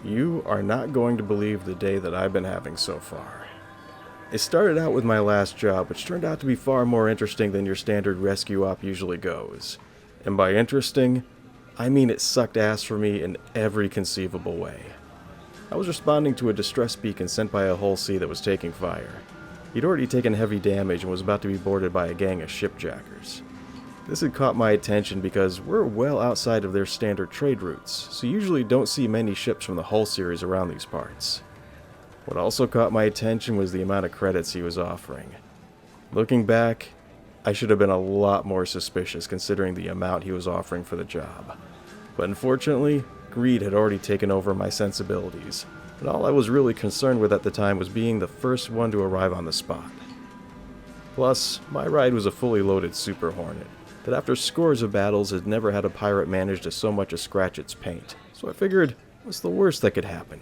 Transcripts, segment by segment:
You are not going to believe the day that I've been having so far. It started out with my last job, which turned out to be far more interesting than your standard rescue op usually goes. And by interesting, I mean it sucked ass for me in every conceivable way. I was responding to a distress beacon sent by a Hull C that was taking fire. He'd already taken heavy damage and was about to be boarded by a gang of shipjackers. This had caught my attention because we're well outside of their standard trade routes, so you usually don't see many ships from the Hull series around these parts. What also caught my attention was the amount of credits he was offering. Looking back, I should have been a lot more suspicious considering the amount he was offering for the job. But unfortunately, greed had already taken over my sensibilities, and all I was really concerned with at the time was being the first one to arrive on the spot. Plus, my ride was a fully loaded Super Hornet, that after scores of battles had never had a pirate manage to so much as scratch its paint, so I figured, what's the worst that could happen?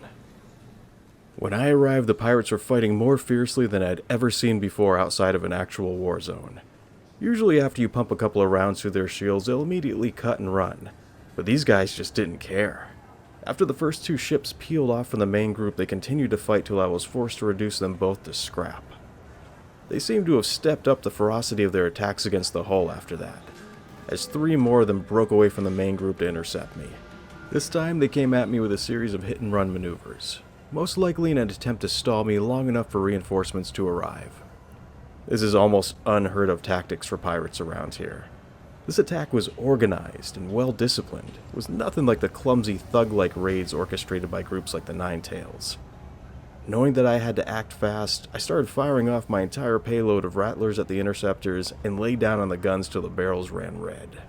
When I arrived, the pirates were fighting more fiercely than I'd ever seen before outside of an actual war zone. Usually after you pump a couple of rounds through their shields, they'll immediately cut and run, but these guys just didn't care. After the first two ships peeled off from the main group, they continued to fight till I was forced to reduce them both to scrap. They seemed to have stepped up the ferocity of their attacks against the hull after that, as 3 more of them broke away from the main group to intercept me. This time they came at me with a series of hit-and-run maneuvers, most likely in an attempt to stall me long enough for reinforcements to arrive. This is almost unheard of tactics for pirates around here. This attack was organized and well-disciplined. It was nothing like the clumsy thug-like raids orchestrated by groups like the Nine Tails. Knowing that I had to act fast, I started firing off my entire payload of rattlers at the interceptors and laid down on the guns till the barrels ran red.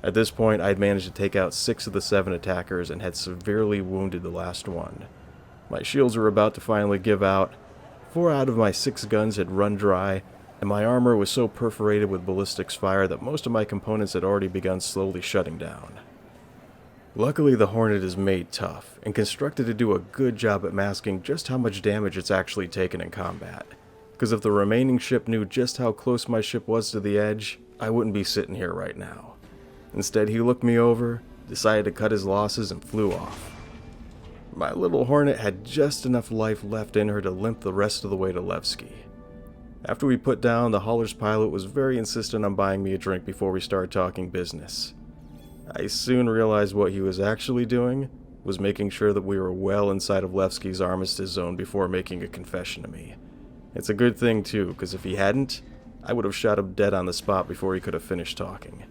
At this point, I had managed to take out 6 of the 7 attackers and had severely wounded the last one. My shields were about to finally give out. 4 out of my 6 guns had run dry, and my armor was so perforated with ballistics fire that most of my components had already begun slowly shutting down. Luckily, the Hornet is made tough, and constructed to do a good job at masking just how much damage it's actually taken in combat, because if the remaining ship knew just how close my ship was to the edge, I wouldn't be sitting here right now. Instead, he looked me over, decided to cut his losses, and flew off. My little Hornet had just enough life left in her to limp the rest of the way to Levski. After we put down, the hauler's pilot was very insistent on buying me a drink before we started talking business. I soon realized what he was actually doing was making sure that we were well inside of Levski's armistice zone before making a confession to me. It's a good thing too, because if he hadn't, I would have shot him dead on the spot before he could have finished talking.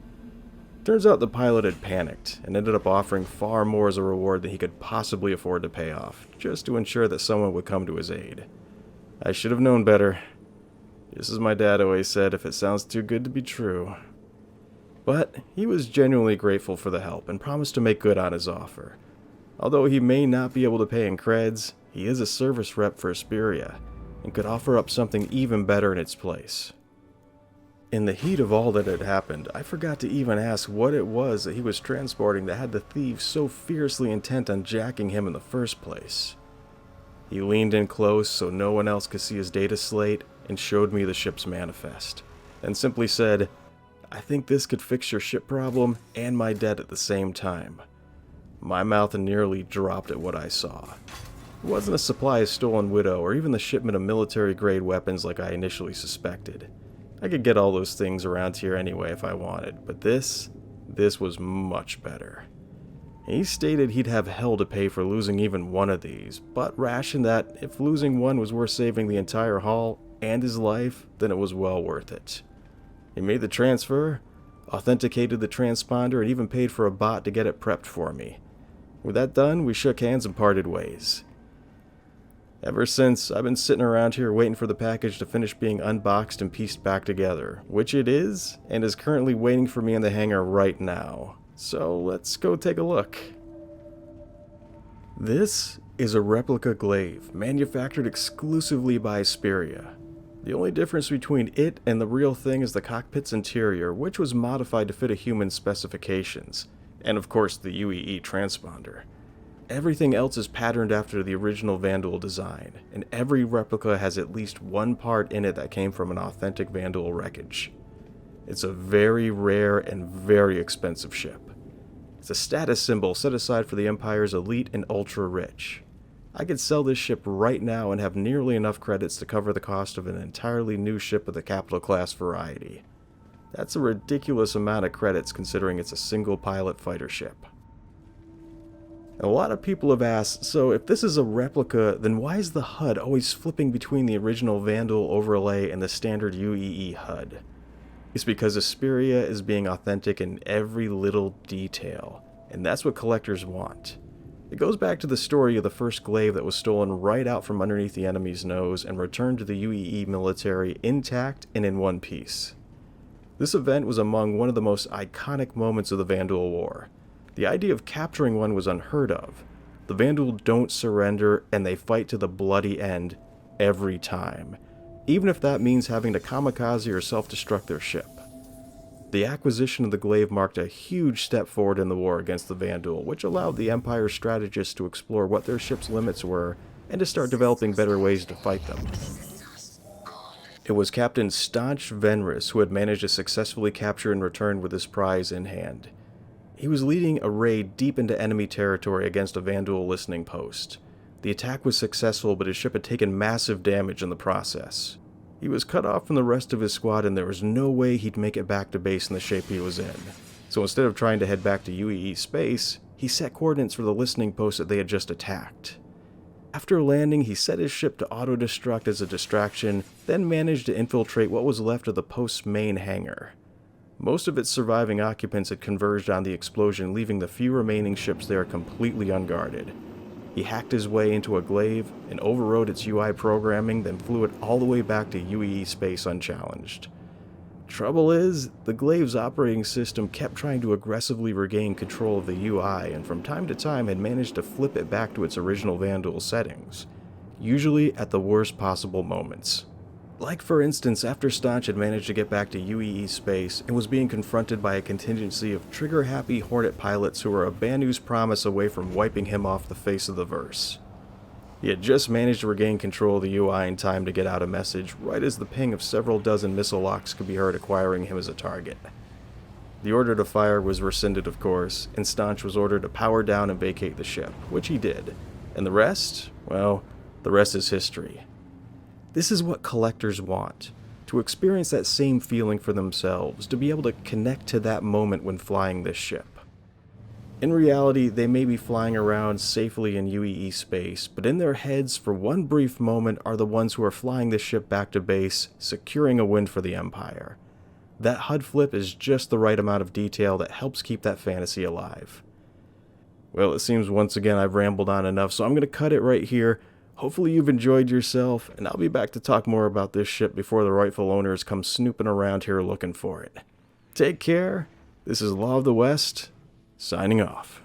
Turns out the pilot had panicked and ended up offering far more as a reward than he could possibly afford to pay off, just to ensure that someone would come to his aid. I should have known better. Just as my dad always said, if it sounds too good to be true. But he was genuinely grateful for the help and promised to make good on his offer. Although he may not be able to pay in creds, he is a service rep for Asperia and could offer up something even better in its place. In the heat of all that had happened, I forgot to even ask what it was that he was transporting that had the thieves so fiercely intent on jacking him in the first place. He leaned in close so no one else could see his data slate and showed me the ship's manifest, and simply said, "I think this could fix your ship problem and my debt at the same time." My mouth nearly dropped at what I saw. It wasn't a supply of stolen Widow or even the shipment of military-grade weapons like I initially suspected. I could get all those things around here anyway if I wanted, but this was much better. He stated he'd have hell to pay for losing even one of these, but rationed that if losing one was worth saving the entire haul and his life, then it was well worth it. He made the transfer, authenticated the transponder, and even paid for a bot to get it prepped for me. With that done, we shook hands and parted ways. Ever since, I've been sitting around here waiting for the package to finish being unboxed and pieced back together, which it is, and is currently waiting for me in the hangar right now. So let's go take a look. This is a replica glaive, manufactured exclusively by Asperia. The only difference between it and the real thing is the cockpit's interior, which was modified to fit a human's specifications, and of course the UEE transponder. Everything else is patterned after the original Vandal design, and every replica has at least one part in it that came from an authentic Vandal wreckage. It's a very rare and very expensive ship. It's a status symbol set aside for the Empire's elite and ultra-rich. I could sell this ship right now and have nearly enough credits to cover the cost of an entirely new ship of the capital class variety. That's a ridiculous amount of credits considering it's a single pilot fighter ship. A lot of people have asked, so if this is a replica, then why is the HUD always flipping between the original Vandal overlay and the standard UEE HUD? It's because Asperia is being authentic in every little detail, and that's what collectors want. It goes back to the story of the first glaive that was stolen right out from underneath the enemy's nose and returned to the UEE military intact and in one piece. This event was among one of the most iconic moments of the Vandal War. The idea of capturing one was unheard of. The Vandal don't surrender, and they fight to the bloody end every time, even if that means having to kamikaze or self-destruct their ship. The acquisition of the glaive marked a huge step forward in the war against the Vandal, which allowed the Empire's strategists to explore what their ship's limits were and to start developing better ways to fight them. It was Captain Staunch Venris who had managed to successfully capture and return with his prize in hand. He was leading a raid deep into enemy territory against a Vandal listening post. The attack was successful, but his ship had taken massive damage in the process. He was cut off from the rest of his squad, and there was no way he'd make it back to base in the shape he was in. So instead of trying to head back to UEE space, he set coordinates for the listening post that they had just attacked. After landing, he set his ship to auto-destruct as a distraction, then managed to infiltrate what was left of the post's main hangar. Most of its surviving occupants had converged on the explosion, leaving the few remaining ships there completely unguarded. He hacked his way into a glaive and overrode its UI programming, then flew it all the way back to UEE space unchallenged. Trouble is, the glaive's operating system kept trying to aggressively regain control of the UI, and from time to time had managed to flip it back to its original Vandal settings, usually at the worst possible moments. Like for instance, after Staunch had managed to get back to UEE space and was being confronted by a contingency of trigger-happy Hornet pilots who were a Banu's promise away from wiping him off the face of the verse. He had just managed to regain control of the UI in time to get out a message right as the ping of several dozen missile locks could be heard acquiring him as a target. The order to fire was rescinded, of course, and Staunch was ordered to power down and vacate the ship, which he did. And the rest? Well, the rest is history. This is what collectors want, to experience that same feeling for themselves, to be able to connect to that moment when flying this ship. In reality, they may be flying around safely in UEE space, but in their heads, for one brief moment, are the ones who are flying this ship back to base, securing a win for the Empire. That HUD flip is just the right amount of detail that helps keep that fantasy alive. Well, it seems once again I've rambled on enough, so I'm going to cut it right here. Hopefully you've enjoyed yourself, and I'll be back to talk more about this ship before the rightful owners come snooping around here looking for it. Take care. This is Law of the West, signing off.